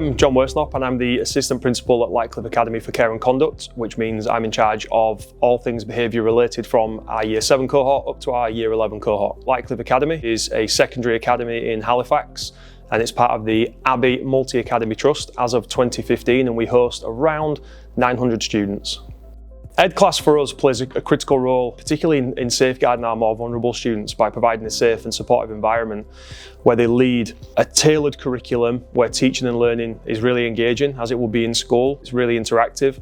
I'm John Worsnop and I'm the Assistant Principal at Lightcliffe Academy for Care and Conduct, which means I'm in charge of all things behaviour related from our Year 7 cohort up to our Year 11 cohort. Lightcliffe Academy is a secondary academy in Halifax and it's part of the Abbey Multi-Academy Trust as of 2015, and we host around 900 students. EDClass for us plays a critical role, particularly in safeguarding our more vulnerable students by providing a safe and supportive environment where they lead a tailored curriculum where teaching and learning is really engaging, as it will be in school. It's really interactive.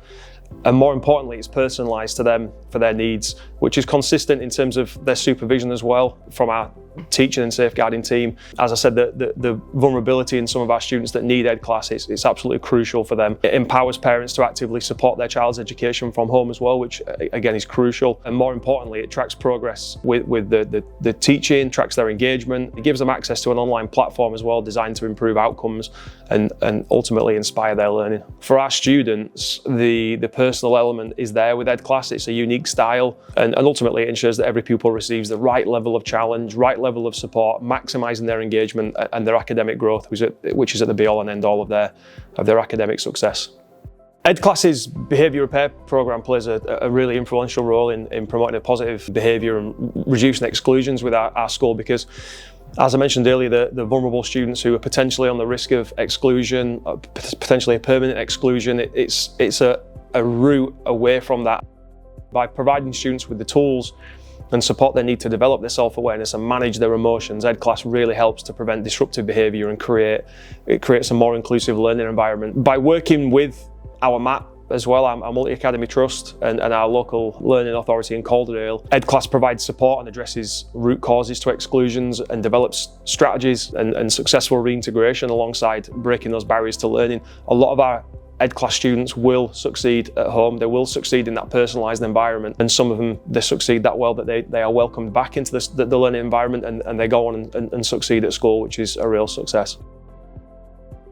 And more importantly, it's personalised to them for their needs, which is consistent in terms of their supervision as well from our teaching and safeguarding team. As I said, the vulnerability in some of our students that need EDClass, it's absolutely crucial for them. It empowers parents to actively support their child's education from home as well, which again is crucial. And more importantly, it tracks progress with the teaching, tracks their engagement. It gives them access to an online platform as well, designed to improve outcomes and ultimately inspire their learning. For our students, the personal element is there with EDClass. It's a unique style and ultimately it ensures that every pupil receives the right level of challenge, right level of support, maximising their engagement and their academic growth, which is at the be-all and end-all of their academic success. EDClass's behaviour repair programme plays a really influential role in promoting a positive behaviour and reducing exclusions with our school, because as I mentioned earlier, the vulnerable students who are potentially on the risk of exclusion, potentially a permanent exclusion, it's a route away from that. By providing students with the tools and support they need to develop their self-awareness and manage their emotions, EDClass really helps to prevent disruptive behaviour and creates a more inclusive learning environment. By working with our MAT as well, our Multi-Academy Trust and our local learning authority in Calderdale, EDClass provides support and addresses root causes to exclusions and develops strategies and successful reintegration alongside breaking those barriers to learning. A lot of our EDClass students will succeed at home, they will succeed in that personalised environment, and some of them, they succeed that well that they are welcomed back into the learning environment and they go on and succeed at school, which is a real success.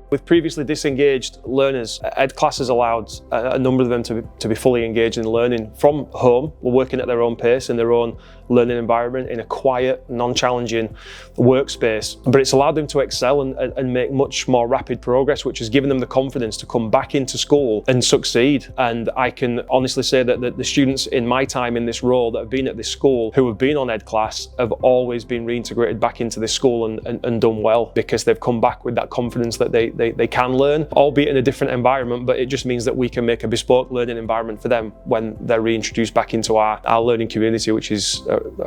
With previously disengaged learners, EDClass has allowed a number of them to be fully engaged in learning from home, working at their own pace in their own learning environment in a quiet, non-challenging workspace. But it's allowed them to excel and make much more rapid progress, which has given them the confidence to come back into school and succeed. And I can honestly say that the students in my time in this role that have been at this school who have been on EDClass have always been reintegrated back into this school and done well, because they've come back with that confidence that they can learn, albeit in a different environment, but it just means that we can make a bespoke learning environment for them when they're reintroduced back into our learning community, which is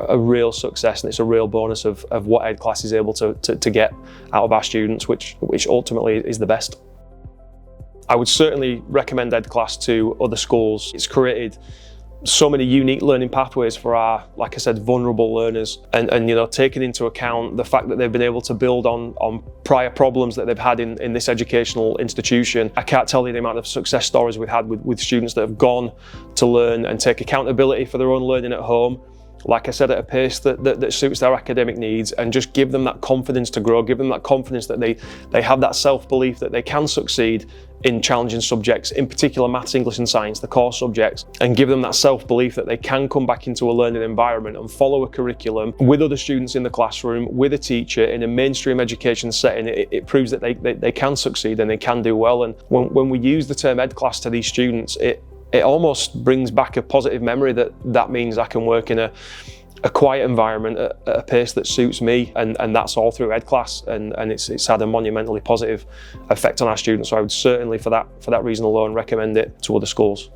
a real success, and it's a real bonus of what EDClass is able to get out of our students, which ultimately is the best. I would certainly recommend EDClass to other schools. It's created so many unique learning pathways for our, like I said, vulnerable learners, and you know, taking into account the fact that they've been able to build on prior problems that they've had in this educational institution. I can't tell you the amount of success stories we've had with students that have gone to learn and take accountability for their own learning at home, like I said, at a pace that suits their academic needs, and just give them that confidence to grow, give them that confidence that they have that self-belief that they can succeed in challenging subjects, in particular maths, English and science, the core subjects, and give them that self-belief that they can come back into a learning environment and follow a curriculum with other students in the classroom, with a teacher in a mainstream education setting. It proves that they can succeed and they can do well. And when we use the term EDClass to these students, it almost brings back a positive memory that means I can work in a quiet environment at a pace that suits me, and that's all through EDClass, and it's had a monumentally positive effect on our students. So I would certainly, for that reason alone, recommend it to other schools.